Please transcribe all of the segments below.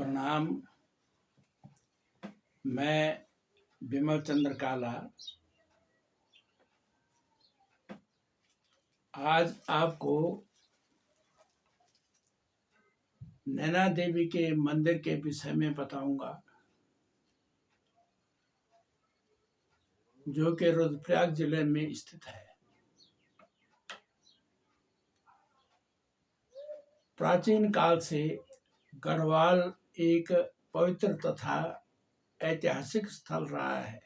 प्रणाम। मैं विमल चंद्र काला आज आपको नैना देवी के मंदिर के विषय में बताऊंगा, जो कि रुद्रप्रयाग जिले में स्थित है। प्राचीन काल से गढ़वाल एक पवित्र तथा ऐतिहासिक स्थल रहा है।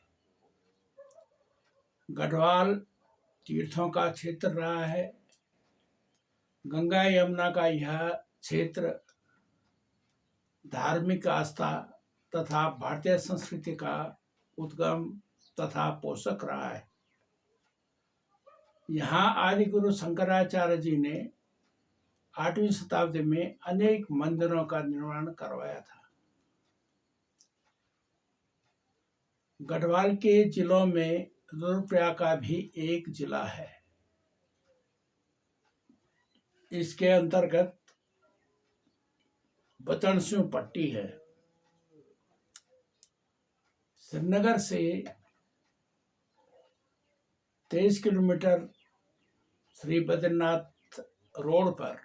गढ़वाल तीर्थों का क्षेत्र रहा है। गंगा यमुना का यह क्षेत्र धार्मिक आस्था तथा भारतीय संस्कृति का उद्गम तथा पोषक रहा है। यहाँ आदि गुरु शंकराचार्य जी ने 8वीं शताब्दी में अनेक मंदिरों का निर्माण करवाया था। गढ़वाल के जिलों में रुद्रप्रयाग का भी एक जिला है। इसके अंतर्गत बचनस्यू पट्टी है। श्रीनगर से 23 किलोमीटर श्री बद्रीनाथ रोड पर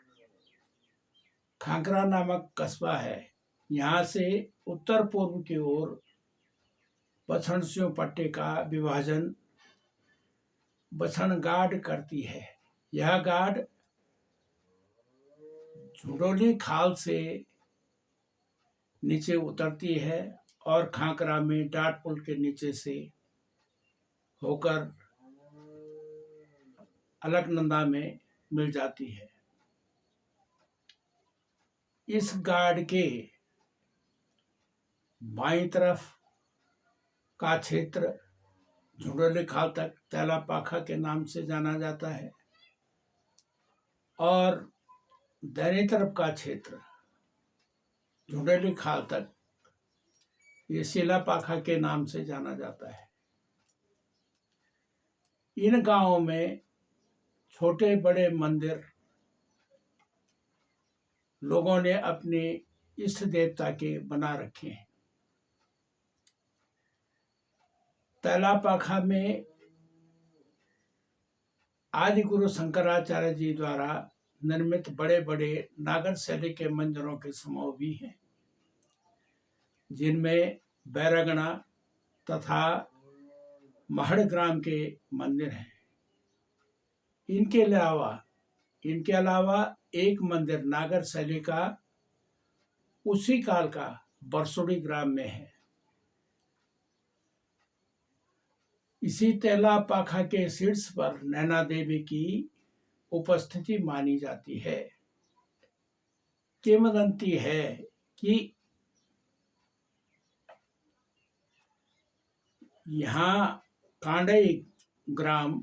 खांकरा नामक कस्बा है। यहाँ से उत्तर पूर्व की ओर बछनस्यू पट्टी का विभाजन बछनगाड करती है। यह गाड झुंडोली खाल से नीचे उतरती है और खांकरा में डाट पुल के नीचे से होकर अलकनंदा में मिल जाती है। इस गाड के बाईं तरफ का क्षेत्र झुंडोली खाल तक तैलापाखा के नाम से जाना जाता है और दाहिनी तरफ का क्षेत्र झुंडोली खाल तक ये शिलापाखा के नाम से जाना जाता है। इन गांवों में छोटे बड़े मंदिर लोगों ने अपने इष्ट देवता के बना रखे हैं। तैलापाखा में आदि गुरु शंकराचार्य जी द्वारा निर्मित बड़े बड़े नागर शैली के मंदिरों के समूह भी हैं, जिनमें बैरगना तथा महड़ ग्राम के मंदिर हैं। इनके अलावा एक मंदिर नागर शैली का उसी काल का बरसोड़ी ग्राम में है। इसी तैलापाखा के शीर्ष पर नैना देवी की उपस्थिति मानी जाती है। किंवदंती है कि यहाँ कांडई ग्राम,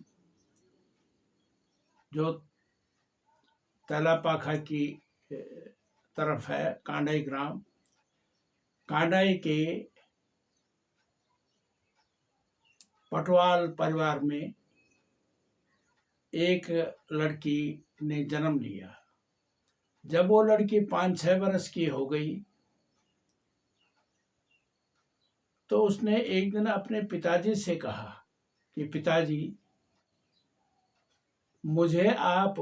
जो तैलापाखा की तरफ है, कांडई ग्राम, कांडई के पटवाल परिवार में एक लड़की ने जन्म लिया। जब वो लड़की 5-6 वर्ष की हो गई तो उसने एक दिन अपने पिताजी से कहा कि पिताजी, मुझे आप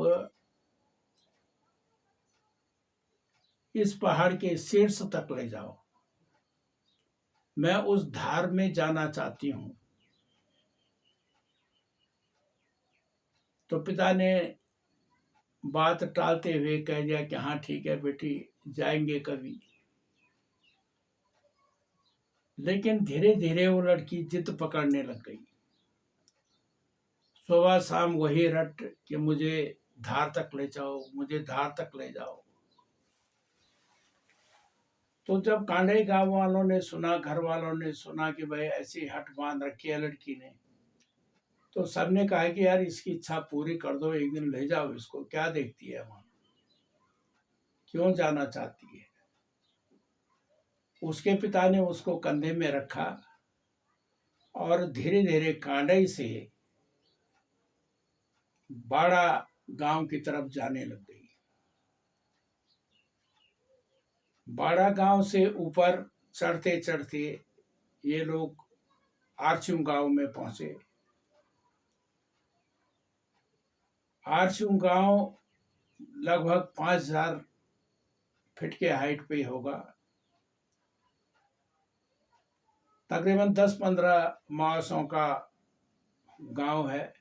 इस पहाड़ के शीर्ष तक ले जाओ, मैं उस धार में जाना चाहती हूँ। तो पिता ने बात टालते हुए कह दिया कि हाँ ठीक है बेटी, जाएंगे कभी। लेकिन धीरे धीरे वो लड़की जिद पकड़ने लग गई। सुबह शाम वही रट कि मुझे धार तक ले जाओ, मुझे धार तक ले जाओ। तो जब कांडई गांव वालों ने सुना, घर वालों ने सुना कि भाई ऐसी हट बांध रखी है लड़की ने, तो सबने कहा कि यार इसकी इच्छा पूरी कर दो, एक दिन ले जाओ इसको, क्या देखती है वहां, क्यों जाना चाहती है। उसके पिता ने उसको कंधे में रखा और धीरे धीरे कांडई से बाड़ा गांव की तरफ जाने लग गई। बाड़ा गांव से ऊपर चढ़ते चढ़ते ये लोग आरचू गांव में पहुंचे। आरचू गांव लगभग 5000 फीट के हाइट पे होगा। तकरीबन 10-15 मासों का गांव है।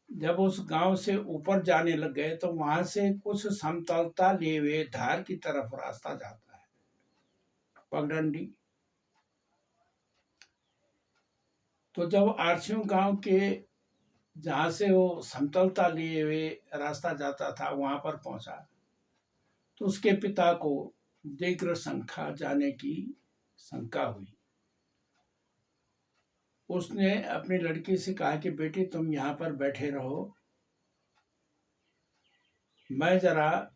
जब उस गांव से ऊपर जाने लग गए तो वहां से कुछ समतलता लिए हुए धार की तरफ रास्ता जाता है, पगडंडी। तो जब आरसियों गांव के जहां से वो समतलता लिए हुए रास्ता जाता था वहां पर पहुंचा तो उसके पिता को दीर्घ शंका जाने की शंका हुई। उसने अपनी लड़की से कहा कि बेटी तुम यहाँ पर बैठे रहो, मैं जरा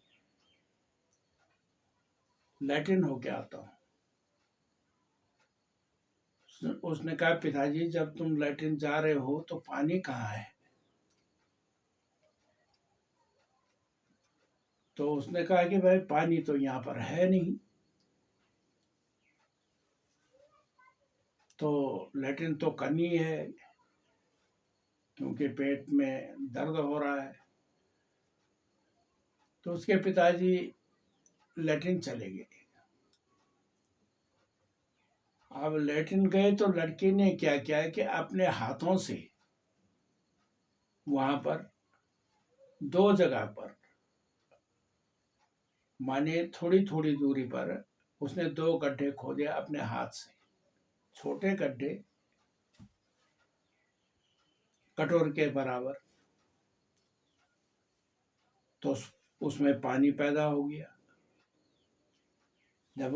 लैट्रिन होके आता हूँ। उसने कहा पिताजी जब तुम लैट्रिन जा रहे हो तो पानी कहाँ है? तो उसने कहा कि भाई पानी तो यहाँ पर है नहीं। तो लैट्रिन तो करनी है क्योंकि पेट में दर्द हो रहा है। तो उसके पिताजी लैट्रिन चले गए। अब लैट्रिन गए तो लड़की ने क्या किया कि अपने हाथों से वहां पर 2 जगह पर, माने थोड़ी थोड़ी दूरी पर, उसने 2 गड्ढे खोदे अपने हाथ से, छोटे गड्ढे कटोर के बराबर। तो उसमें पानी पैदा हो गया। जब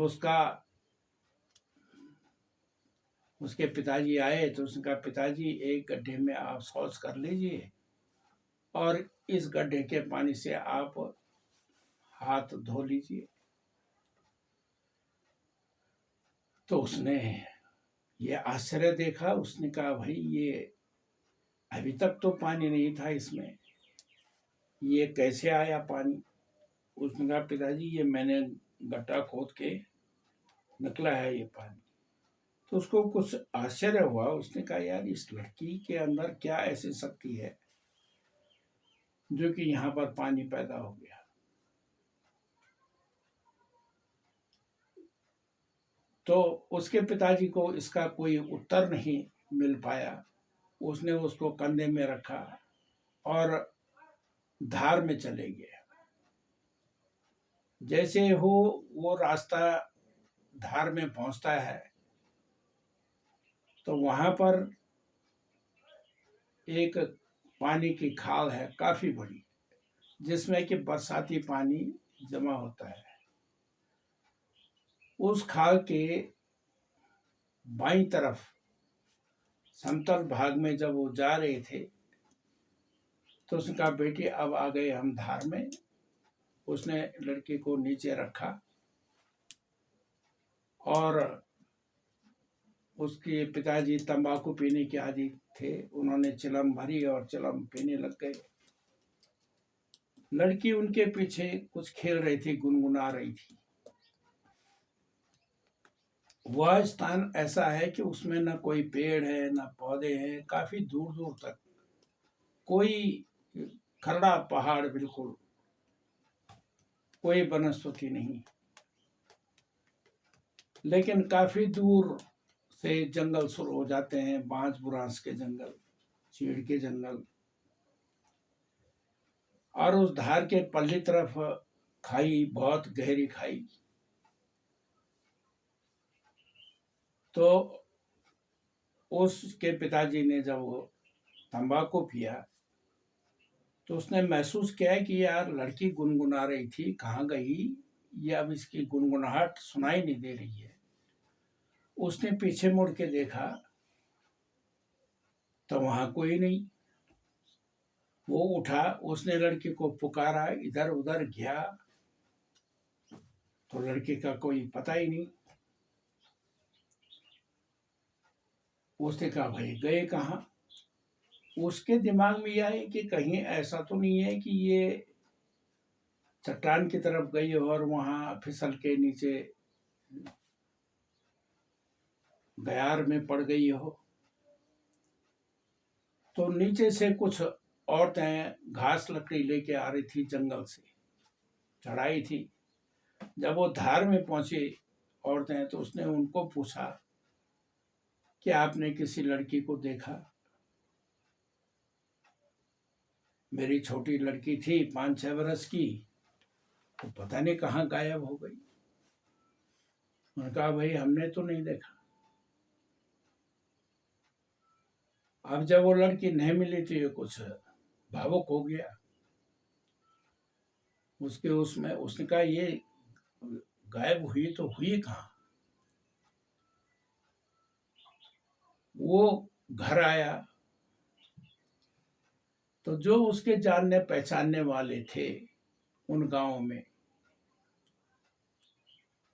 उसके पिताजी आए तो उसने कहा पिताजी एक गड्ढे में आप शौच कर लीजिए और इस गड्ढे के पानी से आप हाथ धो लीजिए। तो उसने ये आश्चर्य देखा। उसने कहा भाई ये अभी तक तो पानी नहीं था इसमें, ये कैसे आया पानी? उसने कहा पिताजी ये मैंने गड्ढा खोद के निकला है ये पानी। तो उसको कुछ आश्चर्य हुआ। उसने कहा यार इस लड़की के अंदर क्या ऐसी शक्ति है जो कि यहाँ पर पानी पैदा हो गया। तो उसके पिताजी को इसका कोई उत्तर नहीं मिल पाया। उसने उसको कंधे में रखा और धार में चले गए। जैसे हो वो रास्ता धार में पहुंचता है तो वहां पर एक पानी की खाल है काफी बड़ी, जिसमें कि बरसाती पानी जमा होता है। उस खाल के बाईं तरफ समतल भाग में जब वो जा रहे थे तो उसने कहा बेटी अब आ गए हम धार में। उसने लड़की को नीचे रखा और उसके पिताजी तंबाकू पीने के आदी थे। उन्होंने चिलम भरी और चिलम पीने लग गए। लड़की उनके पीछे कुछ खेल रही थी, गुनगुना रही थी। वह स्थान ऐसा है कि उसमें न कोई पेड़ है न पौधे हैं, काफी दूर दूर तक कोई खड़ा पहाड़, बिल्कुल कोई वनस्पति नहीं। लेकिन काफी दूर से जंगल शुरू हो जाते हैं, बांस बुरांस के जंगल, चीड़ के जंगल, और उस धार के पल्ली तरफ खाई, बहुत गहरी खाई। तो उसके पिताजी ने जब वो तंबाकू पिया तो उसने महसूस किया कि यार लड़की गुनगुना रही थी, कहाँ गई ये? अब इसकी गुनगुनाहट सुनाई नहीं दे रही है। उसने पीछे मुड़ के देखा तो वहां कोई नहीं। वो उठा, उसने लड़की को पुकारा, इधर उधर गया तो लड़की का कोई पता ही नहीं। उसने कहा भाई गए कहाँ? उसके दिमाग में यह है कि कहीं ऐसा तो नहीं है कि ये चट्टान की तरफ गई और वहां फिसल के नीचे गयार में पड़ गई हो। तो नीचे से कुछ औरतें घास लकड़ी लेके आ रही थी, जंगल से चढ़ाई थी। जब वो धार में पहुंची औरतें, तो उसने उनको पूछा कि आपने किसी लड़की को देखा? मेरी छोटी लड़की थी 5-6 बरस की, तो पता नहीं कहाँ गायब हो गई। उन्होंने कहा भाई हमने तो नहीं देखा। अब जब वो लड़की नहीं मिली तो ये कुछ भावुक हो गया। उसके उसमें उसने कहा ये गायब हुई तो हुई कहाँ? वो घर आया तो जो उसके जानने पहचानने वाले थे उन गांव में,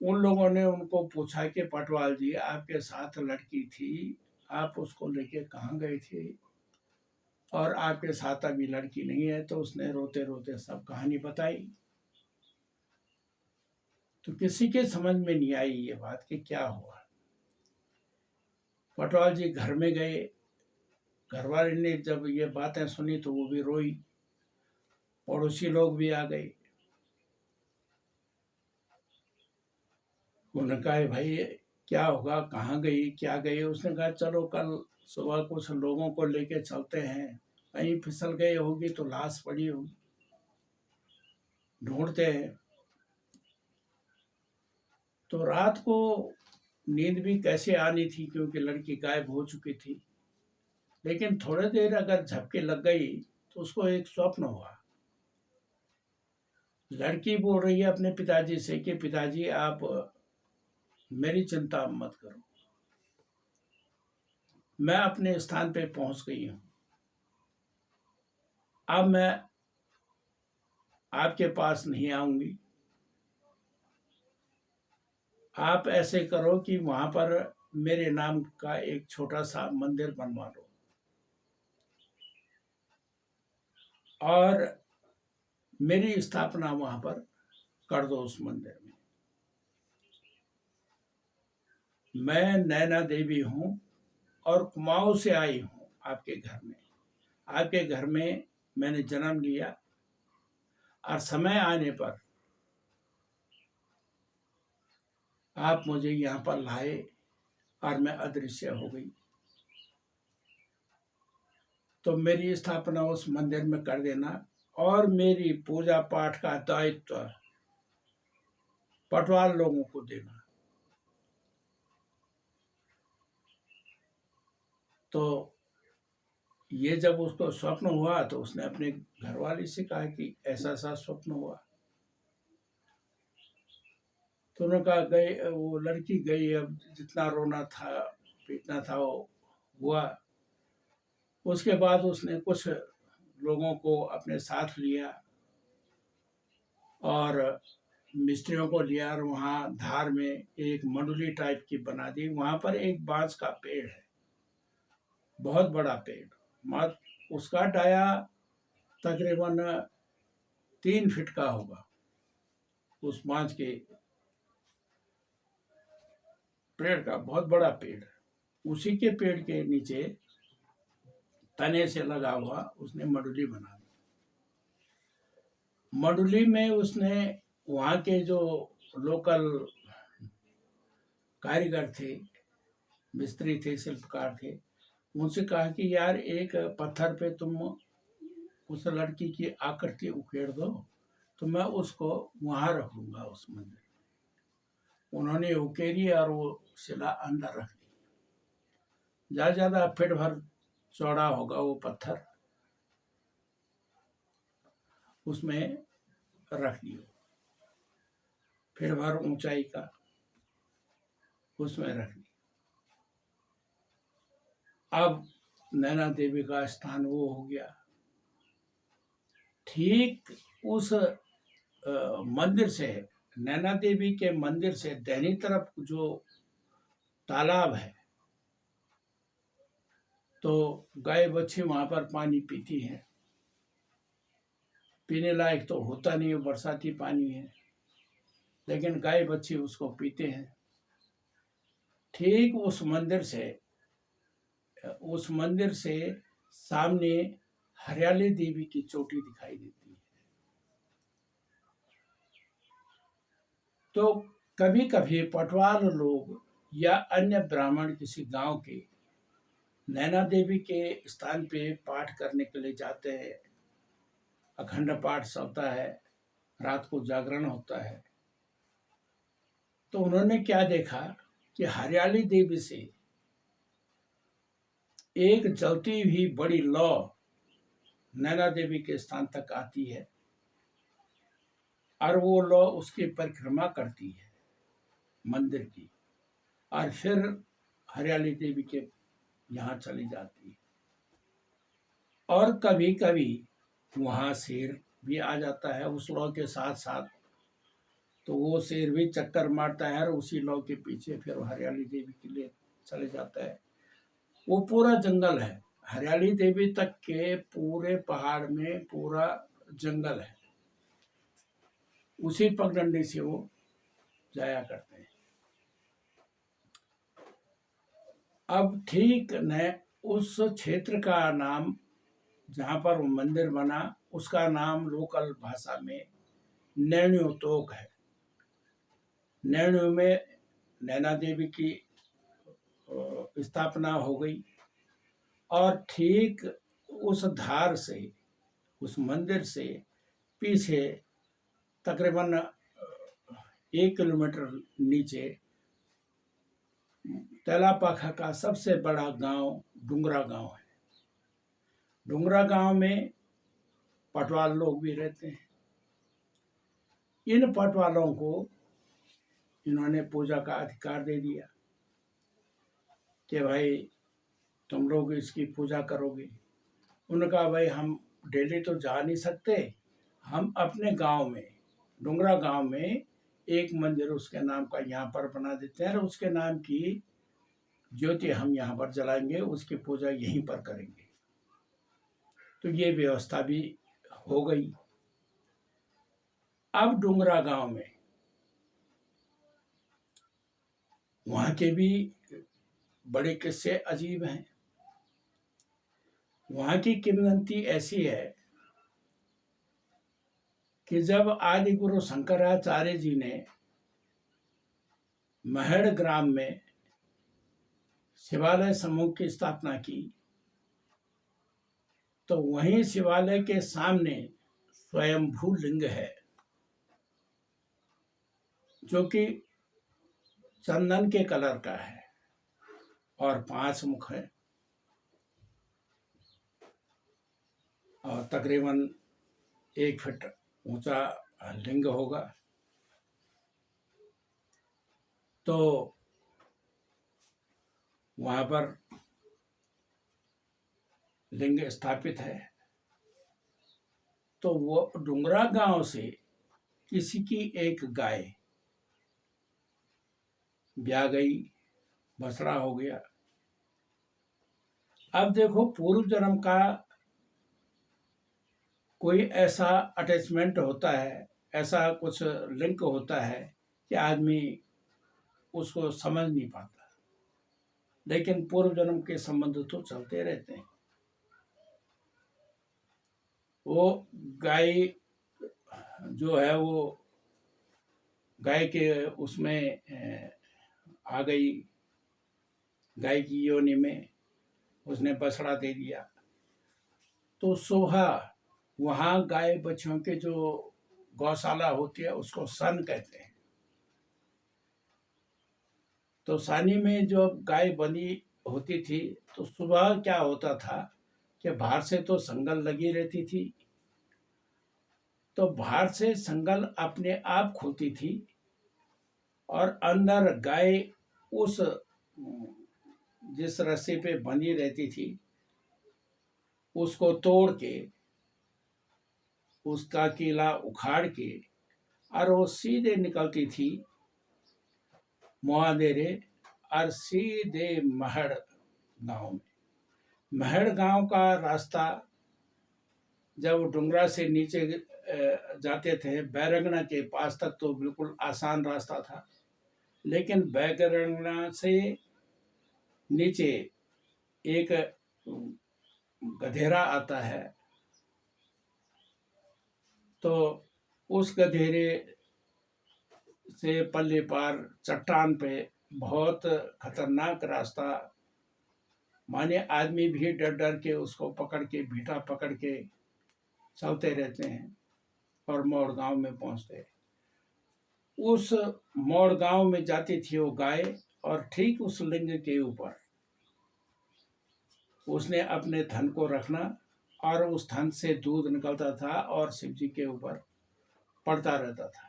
उन लोगों ने उनको पूछा कि पटवाल जी, आपके साथ लड़की थी, आप उसको लेके कहाँ गए थे? और आपके साथ अभी लड़की नहीं है। तो उसने रोते रोते सब कहानी बताई। तो किसी के समझ में नहीं आई ये बात कि क्या हुआ। पटवाल जी घर में गए। घरवाले ने जब ये बातें सुनी तो वो भी रोई। पड़ोसी लोग भी आ गए। उन्होंने कहा भाई क्या होगा, कहाँ गई, क्या गई? उसने कहा चलो कल सुबह कुछ लोगों को लेके चलते हैं, कहीं फिसल गई होगी तो लाश पड़ी होगी, ढूंढते हैं। तो रात को नींद भी कैसे आनी थी क्योंकि लड़की गायब हो चुकी थी। लेकिन थोड़ी देर अगर झपकी लग गई तो उसको एक स्वप्न हुआ। लड़की बोल रही है अपने पिताजी से कि पिताजी आप मेरी चिंता मत करो, मैं अपने स्थान पे पहुंच गई हूं। अब मैं आपके पास नहीं आऊंगी। आप ऐसे करो कि वहां पर मेरे नाम का एक छोटा सा मंदिर बनवा लो और मेरी स्थापना वहां पर कर दो उस मंदिर में। मैं नैना देवी हूं और कुमाऊं से आई हूं आपके घर में। आपके घर में मैंने जन्म लिया और समय आने पर आप मुझे यहाँ पर लाए और मैं अदृश्य हो गई। तो मेरी स्थापना उस मंदिर में कर देना और मेरी पूजा पाठ का दायित्व पटवार लोगों को देना। तो ये जब उसको स्वप्न हुआ तो उसने अपने घरवाली से कहा कि ऐसा ऐसा स्वप्न हुआ। तो उन्होंने कहा गई, वो लड़की गई, अब जितना रोना था पीटना था वो हुआ। उसके बाद उसने कुछ लोगों को अपने साथ लिया और मिस्त्रियों को लिया और वहाँ धार में एक मंडली टाइप की बना दी। वहाँ पर एक बांस का पेड़ है, बहुत बड़ा पेड़, मत उसका डाया तकरीबन 3 फीट का होगा। उस बांस के पेड़ का बहुत बड़ा पेड़, उसी के पेड़ के नीचे तने से लगा हुआ उसने मंडली बना दी। मंडली में उसने वहाँ के जो लोकल कारीगर थे, मिस्त्री थे, शिल्पकार थे, उनसे कहा कि यार एक पत्थर पे तुम उस लड़की की आकृति उकेर दो तो मैं उसको वहां रख लूंगा उस मंदिर। उन्होंने उकेरी और वो शिला अंदर रख दी। ज्यादा फीट भर चौड़ा होगा वो पत्थर, उसमें रख दियो। फीट भर ऊंचाई का उसमें रख दी। अब नैना देवी का स्थान वो हो गया। ठीक उस मंदिर से, नैना देवी के मंदिर से दाहिनी तरफ जो तालाब है, तो गाय बच्ची वहां पर पानी पीती हैं। पीने लायक तो होता नहीं है, बरसाती पानी है, लेकिन गाय बच्चे उसको पीते हैं। ठीक उस मंदिर से सामने हरियाली देवी की चोटी दिखाई देती है। तो कभी कभी पटवार लोग या अन्य ब्राह्मण किसी गांव के नैना देवी के स्थान पे पाठ करने के लिए जाते हैं। अखंड पाठ होता है, रात को जागरण होता है। तो उन्होंने क्या देखा कि हरियाली देवी से एक जलती हुई बड़ी लौ नैना देवी के स्थान तक आती है और वो लौ उसकी परिक्रमा करती है मंदिर की, और फिर हरियाली देवी के यहाँ चली जाती है। और कभी कभी वहाँ शेर भी आ जाता है उस लौ के साथ साथ, तो वो शेर भी चक्कर मारता है और उसी लौ के पीछे फिर हरियाली देवी के लिए चले जाता है। वो पूरा जंगल है, हरियाली देवी तक के पूरे पहाड़ में पूरा जंगल है, उसी पगडंडी से वो जाया करते हैं। अब ठीक न उस क्षेत्र का नाम, जहाँ पर वो मंदिर बना, उसका नाम लोकल भाषा में नैण्यो तोक है। नैण्यो में नैना देवी की स्थापना हो गई, और ठीक उस धार से, उस मंदिर से पीछे तकरीबन 1 किलोमीटर नीचे तेलापाखा का सबसे बड़ा गांव डुंगरा गांव है। डुंगरा गांव में पटवाल लोग भी रहते हैं। इन पटवालों को इन्होंने पूजा का अधिकार दे दिया कि भाई तुम लोग इसकी पूजा करोगे। उनका भाई हम डेली तो जा नहीं सकते, हम अपने गांव में, डुंगरा गांव में एक मंदिर उसके नाम का यहाँ पर बना देते हैं और उसके नाम की ज्योति हम यहाँ पर जलाएंगे, उसकी पूजा यहीं पर करेंगे। तो ये व्यवस्था भी हो गई। अब डुंगरा गांव में वहाँ के भी बड़े किस्से अजीब हैं। वहाँ की किंवदंती ऐसी है कि जब आदि गुरु शंकराचार्य जी ने महड़ ग्राम में शिवालय समूह की स्थापना की, तो वहीं शिवालय के सामने स्वयंभू लिंग है, जो कि चंदन के कलर का है और 5 मुख है और तकरीबन 1 फीट ऊंचा लिंग होगा। तो वहाँ पर लिंग स्थापित है। तो वो डुंगरा गांव से किसी की एक गाय ब्याह गई, बछड़ा हो गया। अब देखो, पूर्व जन्म का कोई ऐसा अटैचमेंट होता है, ऐसा कुछ लिंक होता है कि आदमी उसको समझ नहीं पाता, लेकिन पूर्व जन्म के संबंध तो चलते रहते हैं। वो गाय जो है वो गाय के उसमें आ गई, गाय की योनि में उसने बछड़ा दे दिया। तो सुबह वहाँ गाय बच्चों के जो गौशाला होती है उसको सन कहते हैं। तो सानी में जो गाय बंधी होती थी, तो सुबह क्या होता था कि बाहर से तो संगल लगी रहती थी, तो बाहर से संगल अपने आप खुलती थी और अंदर गाय उस जिस रस्सी पे बंधी रहती थी उसको तोड़ के, उसका कीला उखाड़ के, और वो सीधे निकलती थी मुहादेरे और सीधे महड़ गांव में। महड़ गांव का रास्ता जब डुंगरा से नीचे जाते थे बैरंगना के पास तक तो बिल्कुल आसान रास्ता था, लेकिन बैरंगना से नीचे एक गधेरा आता है, तो उस गधेरे से पल्ले पार चट्टान पे बहुत खतरनाक रास्ता, माने आदमी भी डर डर के उसको पकड़ के भीटा पकड़ के चलते रहते हैं और मोड़ गांव में पहुंचते हैं। उस मोड़ गांव में जाती थी वो गाय, और ठीक उस लिंग के ऊपर उसने अपने थन को रखना, और उस थन से दूध निकलता था और शिव जी के ऊपर पड़ता रहता था।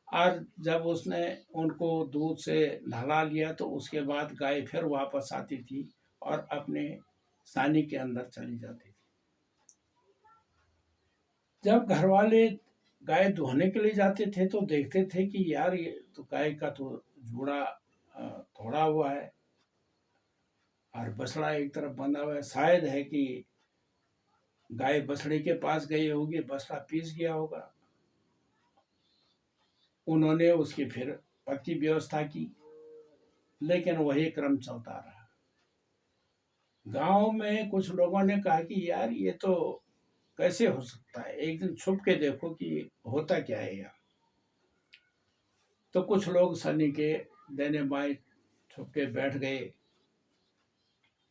और जब उसने उनको दूध से नहला लिया तो उसके बाद गाय फिर वापस आती थी और अपने सानी के अंदर चली जाती थी। जब घर वाले गाय दुहने के लिए जाते थे तो देखते थे कि यार ये तो गाय का तो जूड़ा थोड़ा हुआ है और बछड़ा एक तरफ बंधा हुआ है, शायद है कि गाय बछड़े के पास गई होगी, बछड़ा पीस गया होगा। उन्होंने उसकी फिर पक्की व्यवस्था की, लेकिन वही क्रम चलता रहा। गांव में कुछ लोगों ने कहा कि यार ये तो कैसे हो सकता है, एक दिन छुप के देखो कि होता क्या है यार। तो कुछ लोग सनी के देने बाएं छुप के बैठ गए।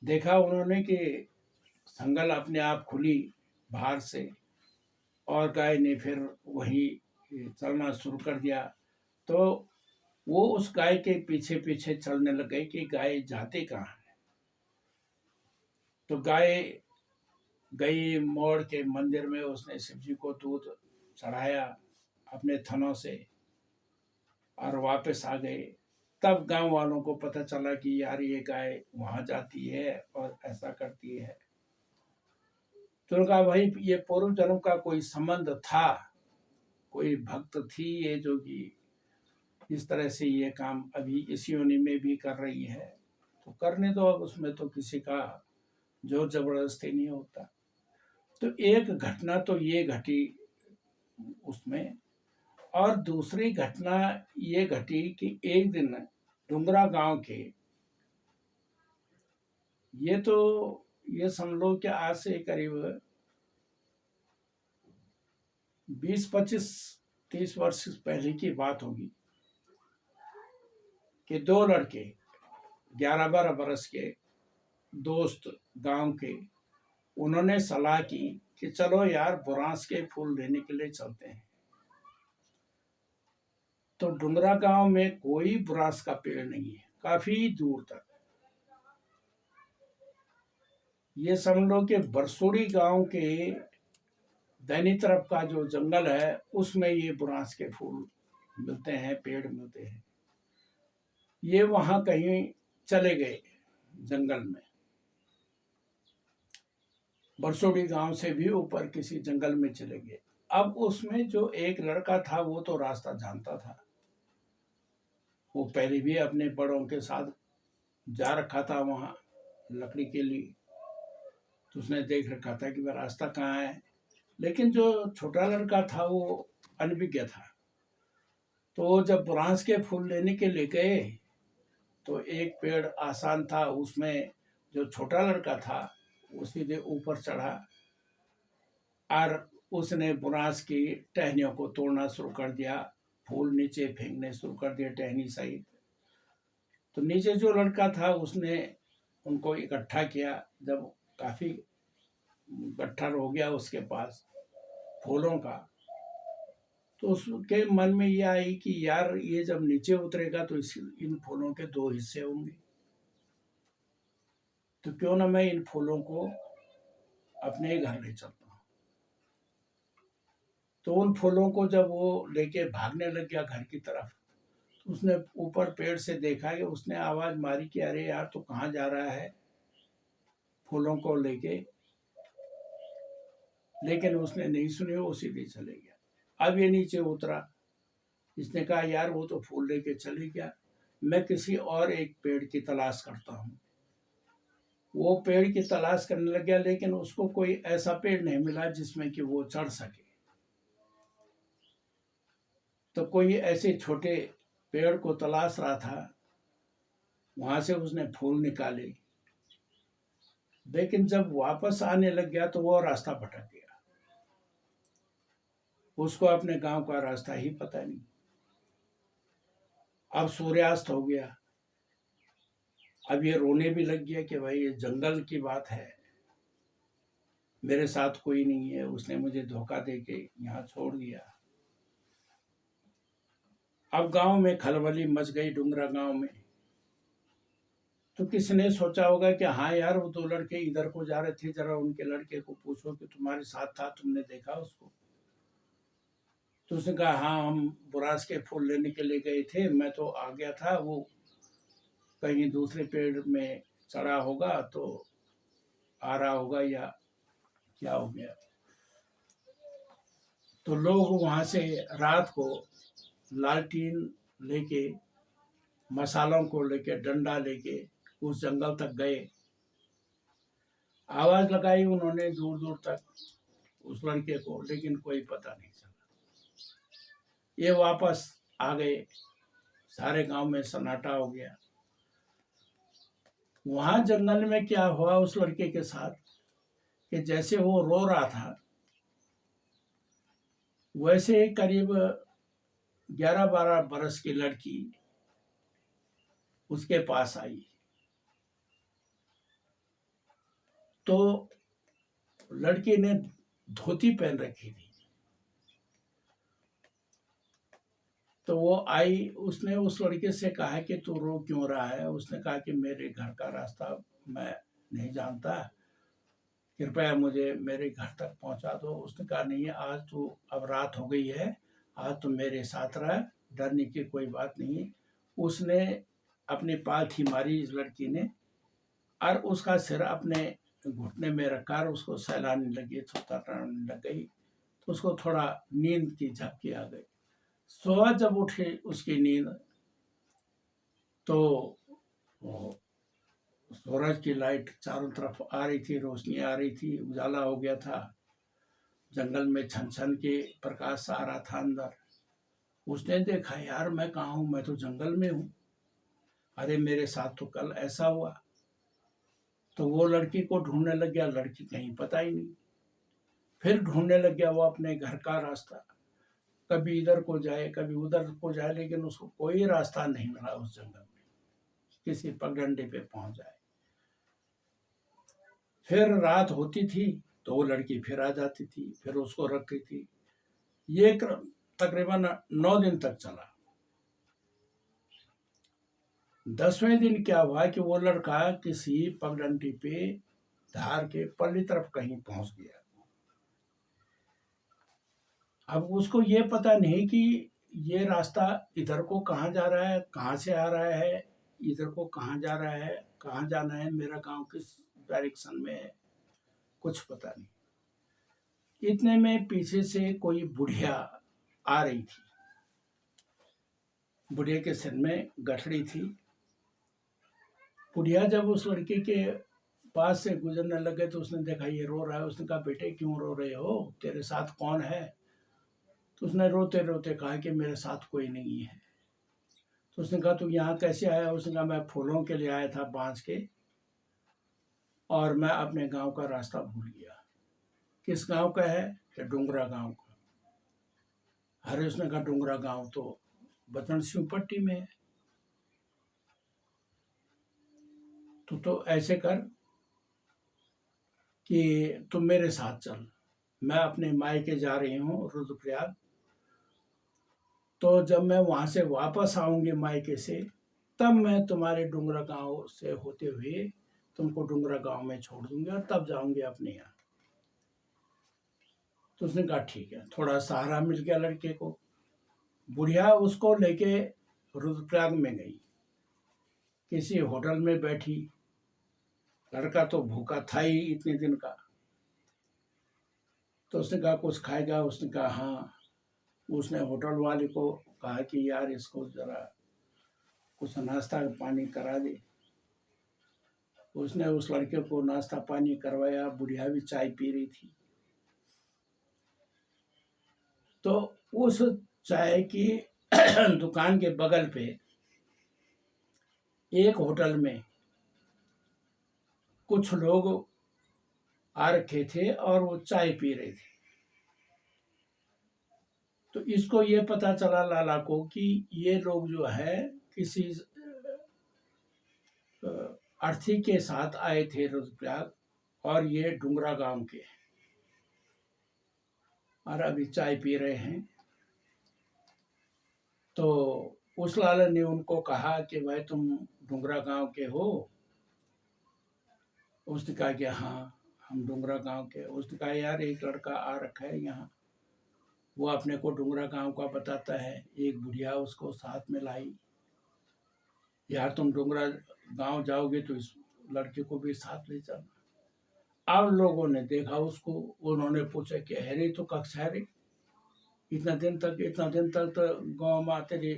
देखा उन्होंने कि संगल अपने आप खुली बाहर से, और गाय ने फिर वही चलना शुरू कर दिया। तो वो उस गाय के पीछे पीछे चलने लग गए कि गाय जाती कहाँ है। तो गाय गई मोड़ के मंदिर में, उसने शिव जी को दूध चढ़ाया अपने थनों से और वापस आ गए। तब गांव वालों को पता चला कि यार ये गाय वहां जाती है और ऐसा करती है। तो कहा भाई ये पूर्व जन्म का कोई संबंध था, कोई भक्त थी ये जो कि इस तरह से ये काम अभी इस योनि में भी कर रही है, तो करने दो, अब उसमें तो किसी का जोर जबरदस्ती नहीं होता। तो एक घटना तो ये घटी उसमें, और दूसरी घटना ये घटी कि एक दिन डुंगरा गांव के, ये समझ लो कि आज से करीब 20-25-30 वर्ष पहले की बात होगी, कि दो लड़के 11-12 बरस के दोस्त गांव के, उन्होंने सलाह की कि चलो यार बुरांस के फूल लेने के लिए चलते हैं। तो डुंगरा गांव में कोई बुरांस का पेड़ नहीं है, काफी दूर तक। ये समझ लो कि बरसोड़ी गांव के दैनी तरफ का जो जंगल है उसमें ये बुरांस के फूल मिलते हैं, पेड़ मिलते हैं। ये वहां कहीं चले गए जंगल में, बरसोड़ी गांव से भी ऊपर किसी जंगल में चले गए। अब उसमें जो एक लड़का था वो तो रास्ता जानता था, वो पहले भी अपने बड़ों के साथ जा रखा था वहां लकड़ी के लिए, तो उसने देख रखा था कि वह रास्ता कहाँ है। लेकिन जो छोटा लड़का था वो अनभिज्ञ था। तो जब बुरांस के फूल लेने के लिए गए तो एक पेड़ आसान था, उसमें जो छोटा लड़का था वो सीधे ऊपर चढ़ा और उसने बुरांस की टहनियों को तोड़ना शुरू कर दिया, फूल नीचे फेंकने शुरू कर दिए टहनी सहित। तो नीचे जो लड़का था उसने उनको इकट्ठा किया। जब काफी गट्ठर हो गया उसके पास फूलों का, तो उसके मन में ये आई कि यार ये जब नीचे उतरेगा तो इन फूलों के दो हिस्से होंगे, तो क्यों ना मैं इन फूलों को अपने घर ले चलता हूँ। तो उन फूलों को जब वो लेके भागने लग गया घर की तरफ, तो उसने ऊपर पेड़ से देखा कि उसने आवाज मारी कि अरे यार तू कहाँ जा रहा है फूलों को लेके, लेकिन उसने नहीं सुनी, वो सीधे चले गया। अब ये नीचे उतरा, इसने कहा यार वो तो फूल लेके चले गया, मैं किसी और एक पेड़ की तलाश करता हूँ। वो पेड़ की तलाश करने लग गया, लेकिन उसको कोई ऐसा पेड़ नहीं मिला जिसमें कि वो चढ़ सके। तो कोई ऐसे छोटे पेड़ को तलाश रहा था, वहां से उसने फूल निकाले, लेकिन जब वापस आने लग गया तो वो रास्ता भटक गया। उसको अपने गांव का रास्ता ही पता नहीं। अब सूर्यास्त हो गया। अब ये रोने भी लग गया कि भाई ये जंगल की बात है, मेरे साथ कोई नहीं है, उसने मुझे धोखा देके यहाँ छोड़ दिया। अब गांव में खलबली मच गई, डुंगरा गांव में। तो किसने सोचा होगा कि हाँ यार, वो दो लड़के इधर को जा रहे थे, जरा उनके लड़के को पूछो कि तुम्हारे साथ था, तुमने देखा उसको? तो उसने कहा हाँ, हम बुरास के फूल लेने के लिए गए थे, मैं तो आ गया था, वो कहीं दूसरे पेड़ में चढ़ा होगा तो आ रहा होगा या क्या हो गया। तो लोग वहां से रात को लालटीन लेके, मसालों को लेके, डंडा लेके उस जंगल तक गए। आवाज लगाई उन्होंने दूर दूर तक उस लड़के को, लेकिन कोई पता नहीं चला। ये वापस आ गए, सारे गांव में सन्नाटा हो गया। वहां जंगल में क्या हुआ उस लड़के के साथ कि जैसे वो रो रहा था, वैसे करीब 11-12 बरस की लड़की उसके पास आई। तो लड़की ने धोती पहन रखी थी। तो वो आई, उसने उस लड़के से कहा कि तू रो क्यों रहा है? उसने कहा कि मेरे घर का रास्ता मैं नहीं जानता, कृपया मुझे मेरे घर तक पहुंचा दो। उसने कहा नहीं, आज तो अब रात हो गई है, आज तो मेरे साथ रह, डरने की कोई बात नहीं। उसने अपनी पालथी मारी इस लड़की ने, और उसका सिर अपने घुटने में रखकर उसको सहलाने लगी, थपथपाने लग गई। तो उसको थोड़ा नींद की झपकी आ गई। सुबह जब उठी उसकी नींद, तो सूरज की लाइट चारों तरफ आ रही थी, रोशनी आ रही थी, उजाला हो गया था। जंगल में छन छन के प्रकाश आ रहा था अंदर। उसने देखा यार, मैं कहाँ हूँ? मैं तो जंगल में हूँ। अरे मेरे साथ तो कल ऐसा हुआ। तो वो लड़की को ढूंढने लग गया, लड़की कहीं पता ही नहीं। फिर ढूंढने लग गया वो अपने घर का रास्ता, कभी इधर को जाए कभी उधर को जाए, लेकिन उसको कोई रास्ता नहीं मिला उस जंगल में, किसी पगडंडे पे पहुंच जाए। फिर रात होती थी तो वो लड़की फिर आ जाती थी, फिर उसको रखती थी। ये क्रम तकरीबन 9 दिन तक चला। 10वें दिन क्या हुआ कि वो लड़का किसी पगडंडी पे धार के पल्ली तरफ कहीं पहुंच गया। अब उसको ये पता नहीं कि ये रास्ता इधर को कहाँ जा रहा है, कहाँ से आ रहा है, इधर को कहाँ जा रहा है, कहाँ जाना है, मेरा गांव किस डायरेक्शन में है, कुछ पता नहीं। इतने में पीछे से कोई बुढ़िया आ रही थी। बुढ़िया के सिर में गठड़ी थी। बुढ़िया जब उस लड़के के पास से गुजरने लगे तो उसने देखा ये रो रहा है। उसने कहा बेटे क्यों रो रहे हो, तेरे साथ कौन है? तो उसने रोते रोते कहा कि मेरे साथ कोई नहीं है। तो उसने कहा तू यहाँ कैसे आया? उसने कहा मैं फूलों के लिए आया था बांस के, और मैं अपने गांव का रास्ता भूल गया। किस गांव का है? कि डुंगरा गांव का। अरे उसने कहा डुंगरा गांव तो बचन सिंह पट्टी में है। तो ऐसे कर कि तुम मेरे साथ चल, मैं अपने मायके जा रही हूँ रुद्रप्रयाग। तो जब मैं वहां से वापस आऊंगी मायके से, तब मैं तुम्हारे डुंगरा गांव से होते हुए तुमको डुंगरा गांव में छोड़ दूंगी और तब जाऊंगी अपने यहाँ। तो उसने कहा ठीक है। थोड़ा सहारा मिल गया लड़के को। बुढ़िया उसको लेके रुद्रप्रयाग में गई, किसी होटल में बैठी। लड़का तो भूखा था ही इतने दिन का। तो उसने कहा कुछ खाएगा? उसने कहा हाँ। उसने होटल वाले को कहा कि यार इसको जरा कुछ नाश्ता पानी करा दे। उसने उस लड़के को नाश्ता पानी करवाया। बुढ़िया भी चाय पी रही थी। तो उस चाय की दुकान के बगल पे एक होटल में कुछ लोग आ रखे थे और वो चाय पी रहे थे। तो इसको ये पता चला लाला को कि ये लोग जो है किसी अर्थी के साथ आए थे रुद्रप्रयाग, और ये डुंगरा गांव के, और अभी चाय पी रहे हैं। तो उस लाला ने उनको कहा कि भाई तुम डुंगरा गांव के हो? उसने कहा कि हाँ हम डुंगरा गांव के। उसने कहा यार एक लड़का आ रखा है यहाँ, वो अपने को डुंगरा गांव का बताता है, एक बुढ़िया उसको साथ में लाई। यार तुम डुंगरा गांव जाओगे तो इस लड़के को भी साथ ले चलना। अब लोगों ने देखा उसको, उन्होंने पूछा कि अरे तो कक्षा रे, इतना दिन तक तो गांव में आते रहे,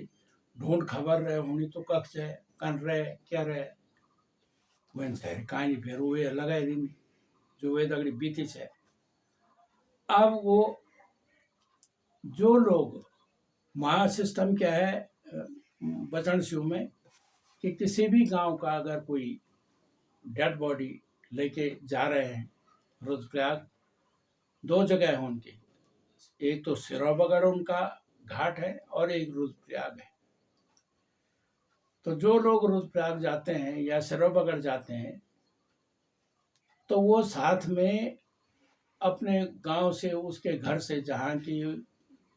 ढूंढ खबर रहे होनी तो कक्ष है कन रहे क्या रहे। वही सारी कहानी फिर वो लगाए दिन जो वे दगड़ी बीती है। अब वो जो लोग महा सिस्टम क्या है बचन शिव में कि किसी भी गांव का अगर कोई डेड बॉडी लेके जा रहे हैं रुद्रप्रयाग, दो जगह है उनकी, एक तो सिरोबगढ़ उनका घाट है और एक रुद्रप्रयाग है। तो जो लोग रुद्रप्रयाग जाते हैं या सिरोबगढ़ जाते हैं तो वो साथ में अपने गांव से, उसके घर से, जहाँ की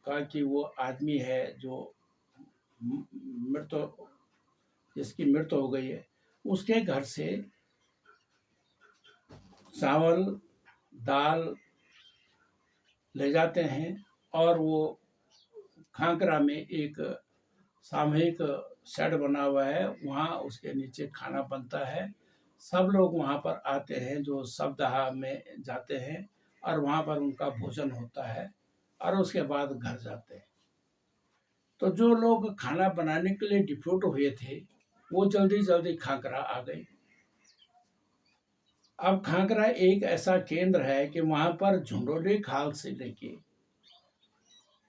का कि वो आदमी है जो मृत, जिसकी मृत्यु हो गई है, उसके घर से चावल दाल ले जाते हैं। और वो खांकरा में एक सामूहिक शेड बना हुआ है, वहाँ उसके नीचे खाना बनता है। सब लोग वहाँ पर आते हैं जो शब्दहा में जाते हैं, और वहाँ पर उनका भोजन होता है और उसके बाद घर जाते हैं। तो जो लोग खाना बनाने के लिए डिप्यूट हुए थे वो जल्दी जल्दी खांकरा आ गए। अब खांकरा एक ऐसा केंद्र है कि वहाँ पर झुंडोली खाल से लेके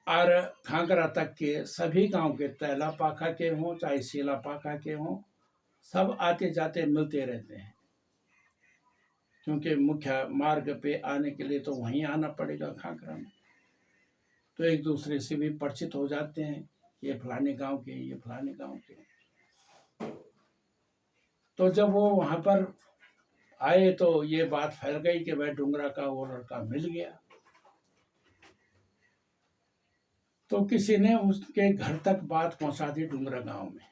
और खांकरा तक के सभी गांव के, तैला पाखा के हों चाहे सीला पाखा के हों, सब आते जाते मिलते रहते हैं। क्योंकि मुख्य मार्ग पे आने के लिए तो वहीं आना पड़ेगा खांकरा में, तो एक दूसरे से भी परिचित हो जाते हैं, ये फलाने गांव के, ये फलाने गांव के। तो जब वो वहां पर आए तो ये बात फैल गई कि भाई डुंगरा का वो लड़का मिल गया। तो किसी ने उसके घर तक बात पहुंचा दी डुंगरा गांव में।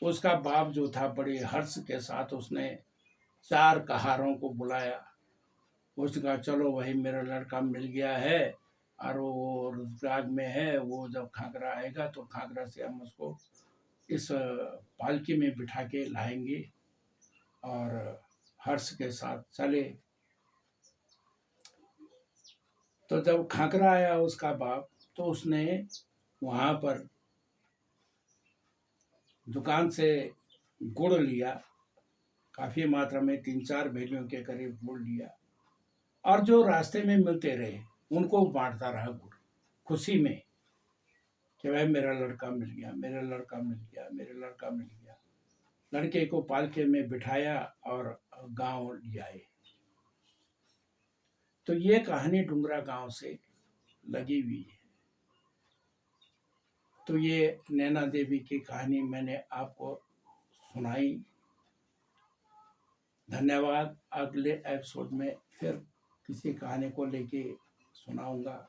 उसका बाप जो था बड़े हर्ष के साथ उसने 4 कहारों को बुलाया। उसने कहा चलो वही मेरा लड़का मिल गया है और वो रुद्रप्रयाग में है, वो जब खांकरा आएगा तो खांकरा से हम उसको इस पालकी में बिठा के लाएंगे और हर्ष के साथ चले। तो जब खांकरा आया उसका बाप, तो उसने वहाँ पर दुकान से गुड़ लिया, काफ़ी मात्रा में 3-4 भेलियों के करीब गुड़ लिया, और जो रास्ते में मिलते रहे उनको बांटता रहा गुड़, खुशी में कि भाई मेरा लड़का मिल गया, मेरा लड़का मिल गया, मेरा लड़का मिल गया। लड़के को पालके में बिठाया और गांव ले आए। तो ये कहानी डुंगरा गांव से लगी हुई है। तो ये नैना देवी की कहानी मैंने आपको सुनाई। धन्यवाद। अगले एपिसोड में फिर किसी कहानी को लेके सुनाऊंगा।